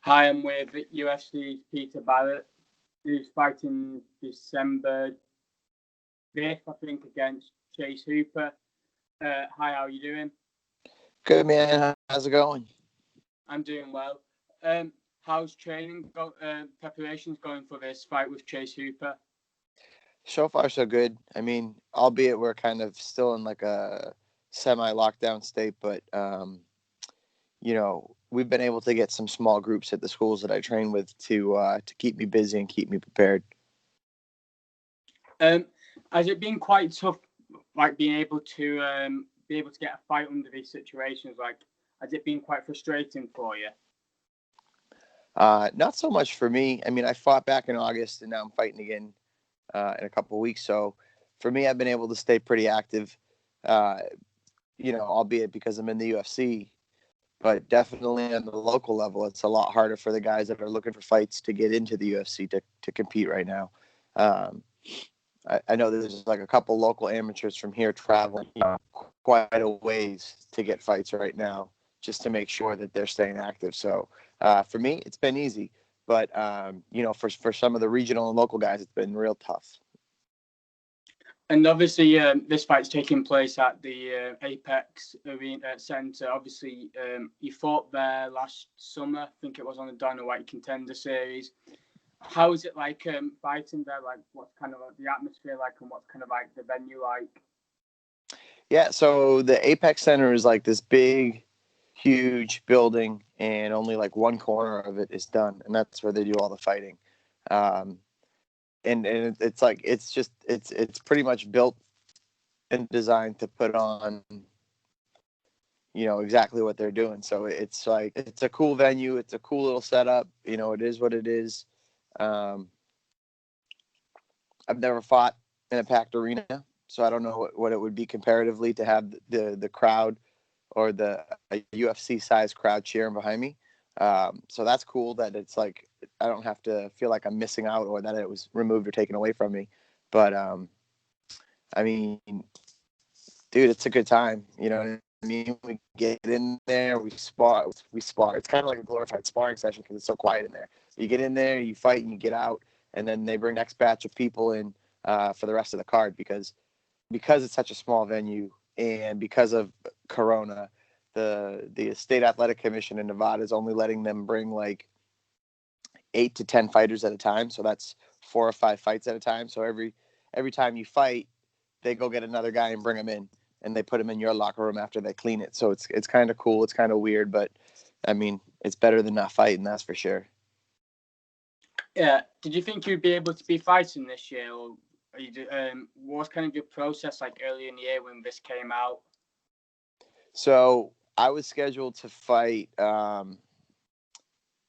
Hi, I'm with UFC's Peter Barret, who's fighting December 5th, I think, against Chase Hooper. Hi, how are you doing? Good, man. How's it going? I'm doing well. How's preparations going for this fight with Chase Hooper? So far, so good. I mean, albeit we're kind of still in like a semi-lockdown state, but we've been able to get some small groups at the schools that I train with to keep me busy and keep me prepared. Um, has it been quite tough, like being able to get a fight under these situations? Like, has it been quite frustrating for you? Not so much for me. I mean, I fought back in August, and now I'm fighting again in a couple of weeks. So for me, I've been able to stay pretty active. Uh, albeit because I'm in the UFC, but definitely on the local level, it's a lot harder for the guys that are looking for fights to get into the UFC to compete right now. Um, I know there's like a couple local amateurs from here traveling quite a ways to get fights right now, just to make sure that they're staying active. So for me, it's been easy, but for some of the regional and local guys, it's been real tough. And obviously, this fight's taking place at the Apex Arena Centre. Obviously, you fought there last summer. I think it was on the Dana White Contender Series. How is it like fighting there? Like, what's kind of like the atmosphere like, and what's kind of like the venue like? Yeah, so the Apex Center is like this big, huge building, and only like one corner of it is done, and that's where they do all the fighting. Um, and it's like it's pretty much built and designed to put on exactly what they're doing. So it's like it's a cool venue, it's a cool little setup. It is what it is. Um, I've never fought in a packed arena, so I don't know what it would be comparatively to have the crowd or the UFC size crowd cheering behind me. So that's cool that it's like I don't have to feel like I'm missing out or that it was removed or taken away from me. But I mean, dude, it's a good time. You know what I mean? We get in there, we spar. We spar. It's kind of like a glorified sparring session because it's so quiet in there. You get in there, you fight, and you get out, and then they bring next batch of people in for the rest of the card because it's such a small venue and because of Corona, the state athletic commission in Nevada is only letting them bring like 8 to 10 fighters at a time. So that's 4 or 5 fights at a time. So every time you fight, they go get another guy and bring him in, and they put him in your locker room after they clean it. So it's kind of cool. It's kind of weird, but I mean, it's better than not fighting, that's for sure. Yeah. Did you think you'd be able to be fighting this year, or what was kind of your process like early in the year when this came out? So I was scheduled to fight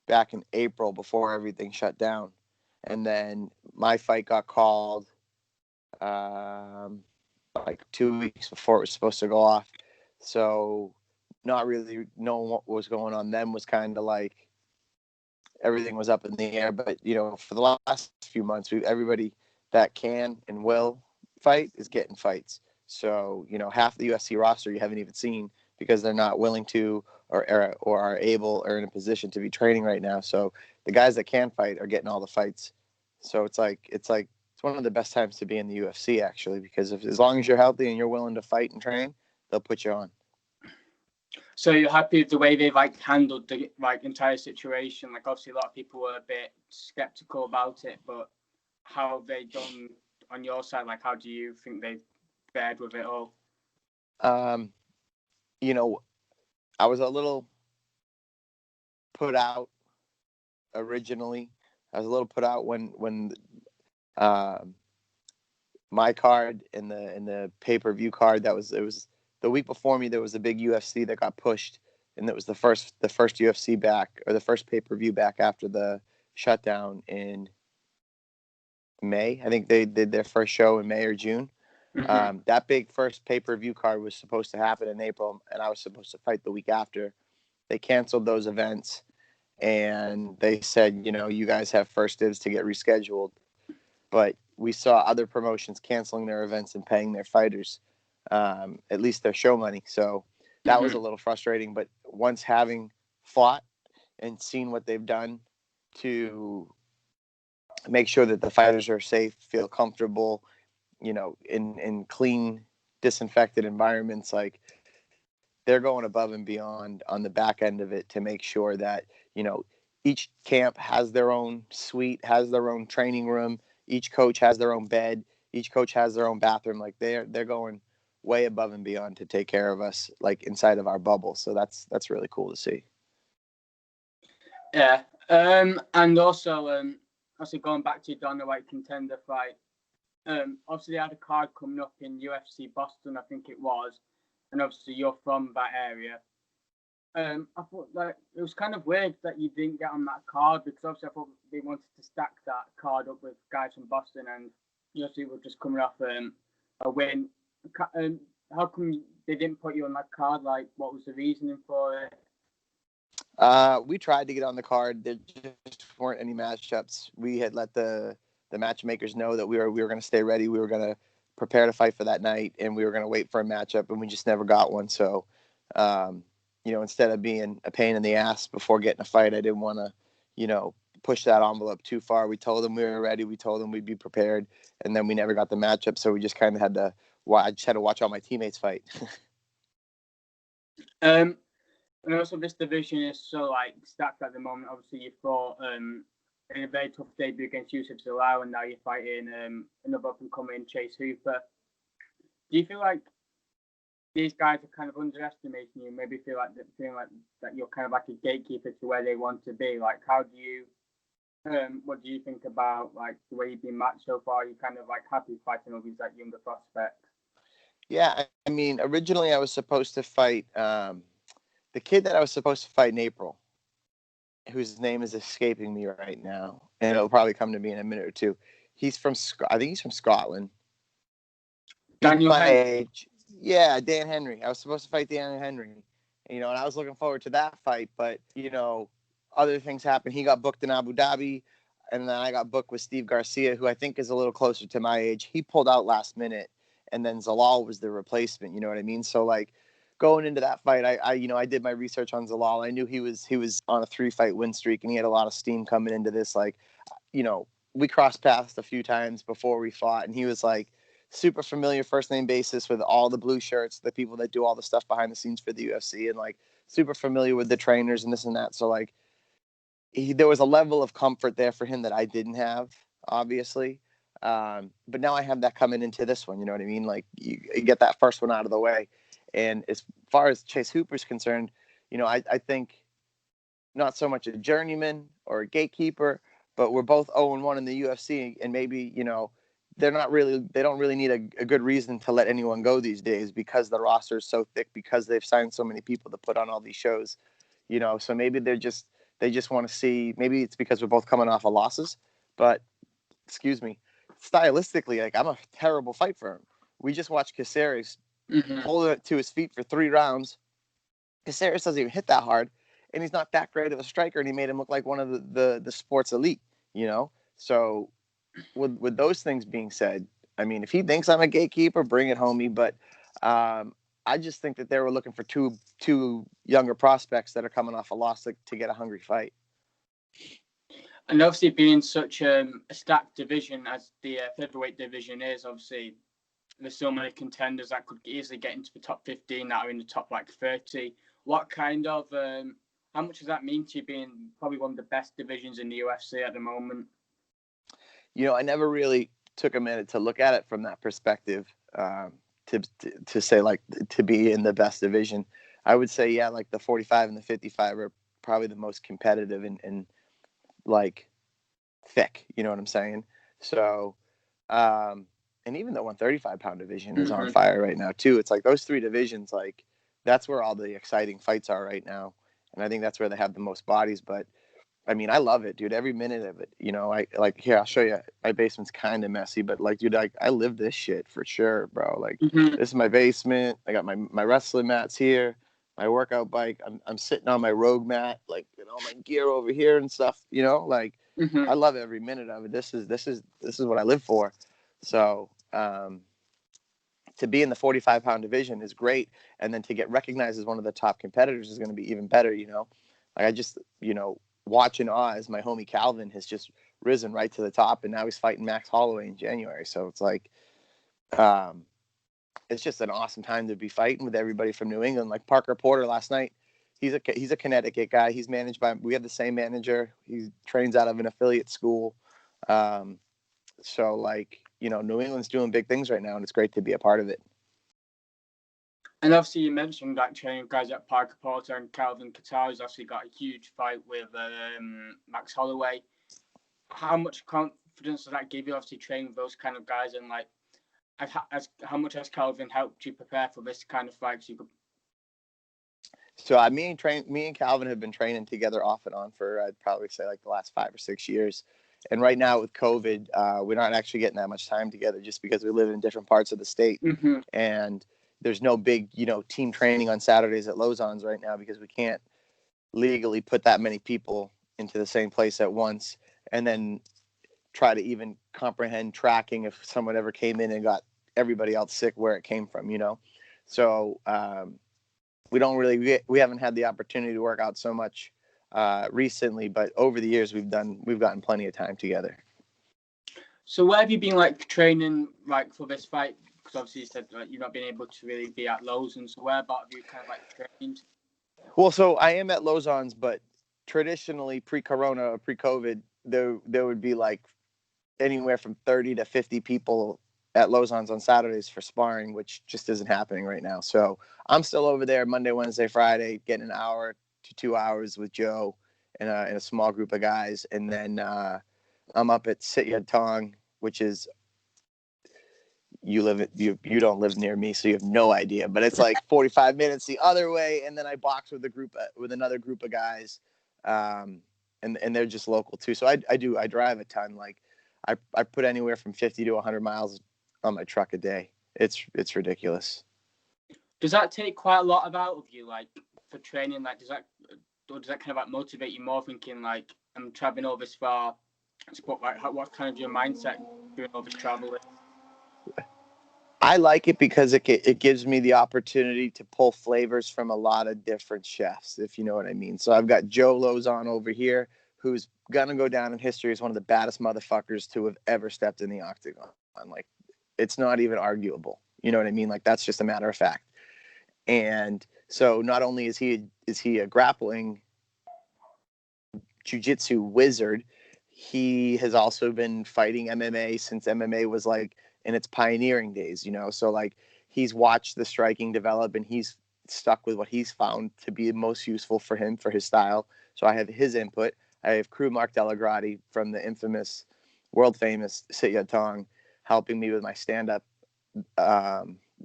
back in April before everything shut down, and then my fight got called um, like 2 weeks before it was supposed to go off. So not really knowing what was going on then was kind of like everything was up in the air. But for the last few months, everybody that can and will fight is getting fights. So half the UFC roster you haven't even seen because they're not willing to or are able or in a position to be training right now. So the guys that can fight are getting all the fights. So it's one of the best times to be in the UFC actually because as long as you're healthy and you're willing to fight and train, they'll put you on. So you're happy with the way they've like handled the like entire situation? Like obviously a lot of people were a bit skeptical about it, but how have they done on your side? Like how do you think they've fared with it all? Um, you know, I was a little put out originally. I was a little put out when um, my card and the pay per view card it was the week before me. There was a big UFC that got pushed, and it was the first UFC back or the first pay per view back after the shutdown in May. I think they did their first show in May or June. Mm-hmm. That big first pay per view card was supposed to happen in April, and I was supposed to fight the week after. They canceled those events, and they said, you guys have first dibs to get rescheduled. But we saw other promotions canceling their events and paying their fighters at least their show money. So that was Mm-hmm. a little frustrating. But once having fought and seen what they've done to make sure that the fighters are safe, feel comfortable, in clean, disinfected environments. Like, they're going above and beyond on the back end of it to make sure that, each camp has their own suite, has their own training room. Each coach has their own bed. Each coach has their own bathroom. Like, they're going way above and beyond to take care of us, like, inside of our bubble. So that's really cool to see. Yeah. And also, obviously going back to your Dana White contender fight, obviously they had a card coming up in UFC Boston, I think it was, and obviously you're from that area. I thought like it was kind of weird that you didn't get on that card, because obviously I thought they wanted to stack that card up with guys from Boston, and obviously we're just coming off a win. How come they didn't put you on that card? Like, what was the reasoning for it? We tried to get on the card. There just weren't any matchups. We had let the matchmakers know that we were going to stay ready. We were going to prepare to fight for that night, and we were going to wait for a matchup, and we just never got one. So, instead of being a pain in the ass before getting a fight, I didn't want to, push that envelope too far. We told them we were ready. We told them we'd be prepared, and then we never got the matchup. So we just kind of had to. I just had to watch all my teammates fight. And also, this division is so stacked at the moment. Obviously, you fought in a very tough debut against Ufc'S, and now you're fighting another up and coming Chase Hooper. Do you feel like these guys are kind of underestimating you? Maybe feeling like that you're kind of like a gatekeeper to where they want to be. Like, how do you? What do you think about like the way you've been matched so far? Are you kind of like happy fighting all these like younger prospects? Yeah, I mean, originally I was supposed to fight the kid that I was supposed to fight in April, whose name is escaping me right now, and it'll probably come to me in a minute or two. I think he's from Scotland. Daniel My Henry. age. Yeah, Dan Henry. I was supposed to fight Dan Henry, and I was looking forward to that fight, but other things happened. He got booked in Abu Dhabi, and then I got booked with Steve Garcia, who I think is a little closer to my age. He pulled out last minute, and then Zalal was the replacement. You know what I mean? So like going into that fight, I did my research on Zalal. I knew he was on a 3-fight win streak, and he had a lot of steam coming into this. Like, we crossed paths a few times before we fought, and he was like super familiar first name basis with all the blue shirts, the people that do all the stuff behind the scenes for the UFC, and like super familiar with the trainers and this and that. So like there was a level of comfort there for him that I didn't have, obviously. But now I have that coming into this one. You know what I mean? Like you get that first one out of the way. And as far as Chase Hooper's concerned, I think not so much a journeyman or a gatekeeper, but we're both 0-1 in the UFC, and maybe they don't really need a good reason to let anyone go these days, because the roster is so thick, because they've signed so many people to put on all these shows. So maybe they just want to see. Maybe it's because we're both coming off of losses, but excuse me, stylistically, like I'm a terrible fight for him. We just watched Caceres hold it to his feet for 3 rounds. Caceres doesn't even hit that hard, and he's not that great of a striker, and he made him look like one of the sports elite. So with those things being said, I mean, if he thinks I'm a gatekeeper, bring it, homie. But I just think that they were looking for two younger prospects that are coming off a loss to get a hungry fight. And obviously, being such a stacked division as the featherweight division is, obviously there's so many contenders that could easily get into the top 15 that are in the top 30. What kind of how much does that mean to you, being probably one of the best divisions in the UFC at the moment? I never really took a minute to look at it from that perspective, to say like to be in the best division. I would say, yeah, like the 45 and the 55 are probably the most competitive and like thick. You know what I'm saying? So, and even the 135-pound division is on fire right now too. It's like those 3 divisions, like that's where all the exciting fights are right now, and I think that's where they have the most bodies. But I mean, I love it, dude. Every minute of it. I like here. I'll show you. My basement's kind of messy, but like, dude, I live this shit for sure, bro. Like, this is my basement. I got my wrestling mats here, my workout bike. I'm sitting on my Rogue mat, like, all my gear over here and stuff. Like, I love every minute of it. This is what I live for. So, to be in the 45-pound division is great, and then to get recognized as one of the top competitors is going to be even better. Like I just, watching Oz, my homie Calvin has just risen right to the top, and now he's fighting Max Holloway in January. So it's like, um, it's just an awesome time to be fighting with everybody from New England. Like Parker Porter last night, he's a Connecticut guy. He's managed by, we have the same manager. He trains out of an affiliate school. Um, so like, New England's doing big things right now, and it's great to be a part of it. And obviously, you mentioned like training guys like Parker Porter and Calvin Kattar's obviously got a huge fight with Max Holloway. How much confidence does that give you? Obviously, training with those kind of guys, and like, how much has Calvin helped you prepare for this kind of fight? So me and Calvin have been training together off and on for, I'd probably say, like the last 5 or 6 years. And right now with COVID, we're not actually getting that much time together just because we live in different parts of the state. Mm-hmm. And there's no big, team training on Saturdays at Lozon's right now because we can't legally put that many people into the same place at once and then try to even comprehend tracking if someone ever came in and got everybody else sick where it came from, So we haven't had the opportunity to work out so much recently, but over the years we've gotten plenty of time together. So where have you been like training like for this fight? Because obviously you said like, you've not been able to really be at Lozon. So where about have you kind of like trained? Well, so I am at Lozon's, but traditionally pre-corona or pre-COVID, there would be like anywhere from 30 to 50 people at Lozon's on Saturdays for sparring, which just isn't happening right now. So I'm still over there Monday, Wednesday, Friday, getting an hour to 2 hours with Joe and a small group of guys. And then I'm up at Sit Tong, which is, you don't live near me, so you have no idea, but it's like 45 minutes the other way. And then I box with another group of guys. And they're just local too. So I drive a ton. Like I put anywhere from 50 to 100 miles on my truck a day. It's ridiculous. Does that take quite a lot out of you, like for training? Like, does that kind of like motivate you more, thinking like I'm traveling all this far? What kind of your mindset doing all this traveling? I like it because it gives me the opportunity to pull flavors from a lot of different chefs, if you know what I mean. So I've got Joe Lozon over here, who's gonna go down in history as one of the baddest motherfuckers to have ever stepped in the octagon. Like, it's not even arguable. You know what I mean? Like, that's just a matter of fact. And so not only is he a grappling jiu-jitsu wizard, he has also been fighting MMA since MMA was like in its pioneering days, So like he's watched the striking develop and he's stuck with what he's found to be most useful for him, for his style. So I have his input. I have crew Mark Delagrati from the infamous, world famous Sit Tong helping me with my stand-up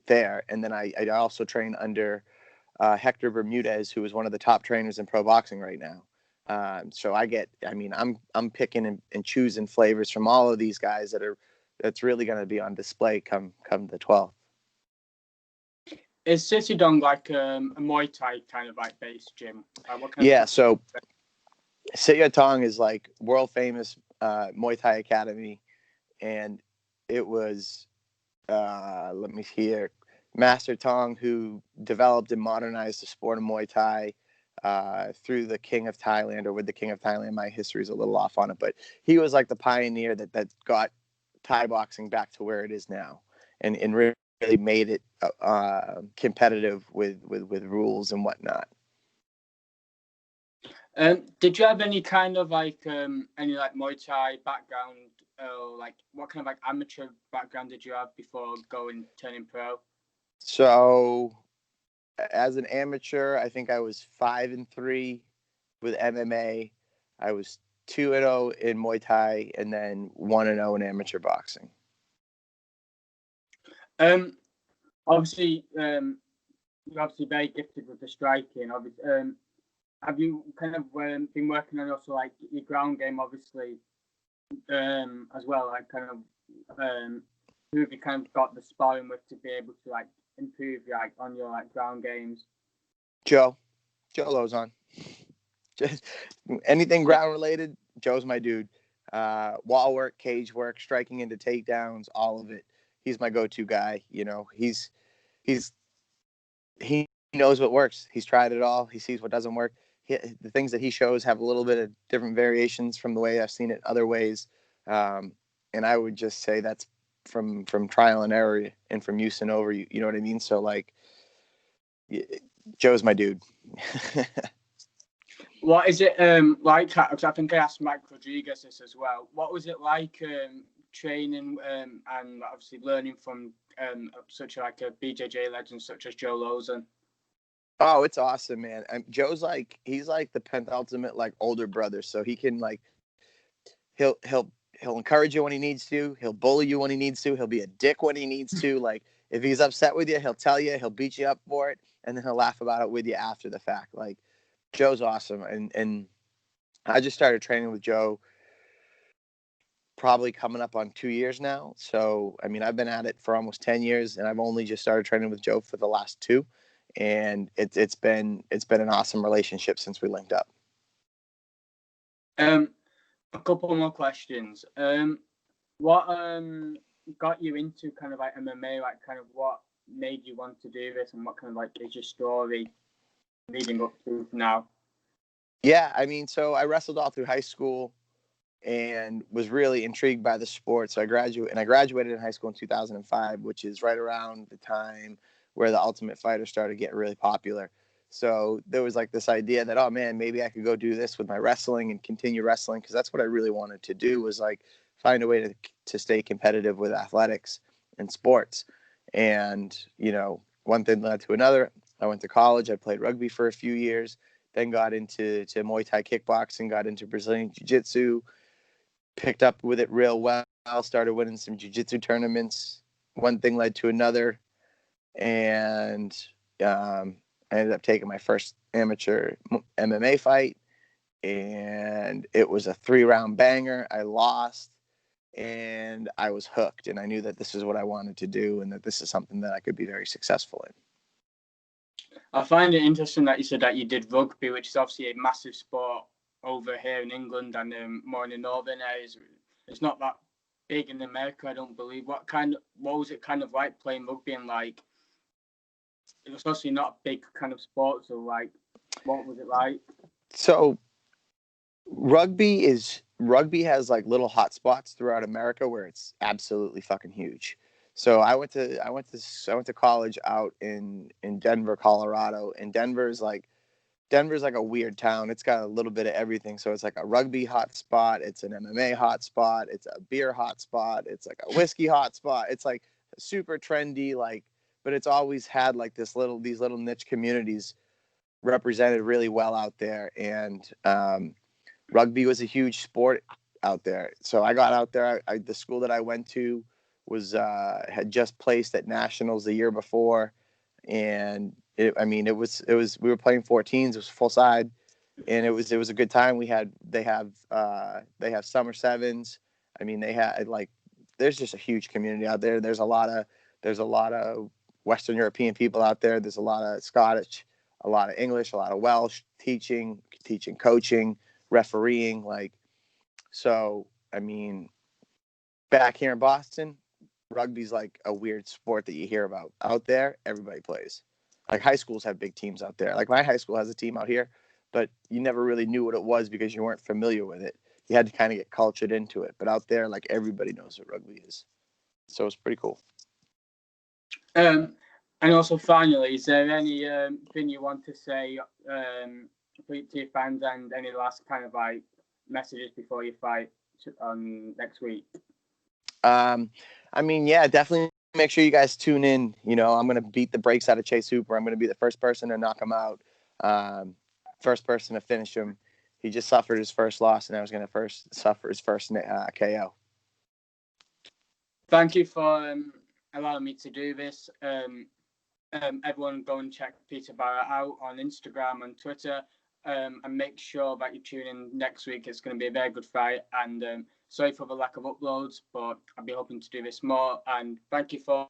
there. And then I also train under Hector Bermudez, who is one of the top trainers in pro boxing right now. So I'm picking and choosing flavors from all of these guys that's really going to be on display come the 12th. Is Sitodong like a Muay Thai kind of like base gym? So Sit Tong is like world famous Muay Thai academy, and it was let me see here, Master Tong, who developed and modernized the sport of Muay Thai through the King of Thailand, or with the King of Thailand. My history is a little off on it, but he was like the pioneer that got Thai boxing back to where it is now, and really made it competitive with rules and whatnot. Did you have any kind of like any like Muay Thai background, or like what kind of like amateur background did you have before turning pro? So as an amateur, I think I was 5-3 with MMA. I was 2-0 in Muay Thai, and then 1-0 in amateur boxing. Obviously, you're obviously very gifted with the striking. Obviously, have you kind of been working on also like your ground game, obviously, as well? Like kind of who have you kind of got the sparring with to be able to like improve like on your like ground games? Joe Lozon. Just anything ground related, Joe's my dude. Wall work, cage work, striking into takedowns, all of it. He's my go-to guy. He knows what works. He's tried it all. He sees what doesn't work. The things that he shows have a little bit of different variations from the way I've seen it other ways. And I would just say that's from trial and error and from use and over. You know what I mean? So like, Joe's my dude. What is it like? Because I think I asked Mike Rodriguez this as well. What was it like training and obviously learning from such like a BJJ legend such as Joe Lauzon? Oh, it's awesome, man. Joe's like, he's like the penultimate like older brother. So he can like, he'll encourage you when he needs to. He'll bully you when he needs to. He'll be a dick when he needs to. Like if he's upset with you, he'll tell you. He'll beat you up for it, and then he'll laugh about it with you after the fact. Like Joe's awesome, and I just started training with Joe probably coming up on 2 years now. So I mean, I've been at it for almost 10 years, and I've only just started training with Joe for the last 2. And it's been an awesome relationship since we linked up. A couple more questions. What got you into kind of like MMA? Like, kind of what made you want to do this, and what kind of like is your story leading up to now? Yeah, I mean, so I wrestled all through high school and was really intrigued by the sport. So I graduated in high school in 2005, which is right around the time where the Ultimate Fighter started getting really popular. So there was like this idea that, oh man, maybe I could go do this with my wrestling and continue wrestling, because that's what I really wanted to do, was like find a way to stay competitive with athletics and sports. And, you know, one thing led to another. I went to college. I played rugby for a few years, then got into Muay Thai kickboxing, got into Brazilian Jiu-Jitsu, picked up with it real well, started winning some jiu-jitsu tournaments. One thing led to another, and I ended up taking my first amateur MMA fight, and it was a 3-round banger. I lost, and I was hooked, and I knew that this is what I wanted to do, and that this is something that I could be very successful in. I find it interesting that you said that you did rugby, which is obviously a massive sport over here in England and more in the northern areas. It's not that big in America, I don't believe. What was it kind of like playing rugby, and like it was obviously not a big kind of sport, so like what was it like? So rugby has like little hot spots throughout America where it's absolutely fucking huge. So I went to college out in Denver, Colorado, and Denver's like a weird town. It's got a little bit of everything. So it's like a rugby hot spot. It's an MMA hot spot. It's a beer hot spot. It's like a whiskey hot spot. It's like super trendy, like, but it's always had like these little niche communities represented really well out there. And rugby was a huge sport out there. So I got out there. The school that I went to was had just placed at nationals the year before, and we were playing 14s. It was full side, and it was a good time. They have summer sevens. I mean, they had like, there's just a huge community out there. There's a lot of Western European people out there. There's a lot of Scottish, a lot of English, a lot of Welsh, teaching, coaching, refereeing. Like, so I mean, back here in Boston, rugby's like a weird sport that you hear about. Out there, everybody plays. Like high schools have big teams out there. Like my high school has a team out here, but you never really knew what it was because you weren't familiar with it. You had to kind of get cultured into it. But out there, like everybody knows what rugby is. So it's pretty cool. And also, finally, is there any thing you want to say to your fans, and any last kind of like messages before you fight next week? I mean, yeah, definitely make sure you guys tune in. You know, I'm going to beat the brakes out of Chase Hooper. I'm going to be the first person to knock him out, first person to finish him. He just suffered his first loss, and I was going to suffer his first KO. Thank you for allowing me to do this. Everyone go and check Peter Barret out on Instagram and Twitter, and make sure that you tune in next week. It's going to be a very good fight, and sorry for the lack of uploads, but I'll be hoping to do this more. And thank you for...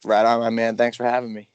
Right on, my man. Thanks for having me.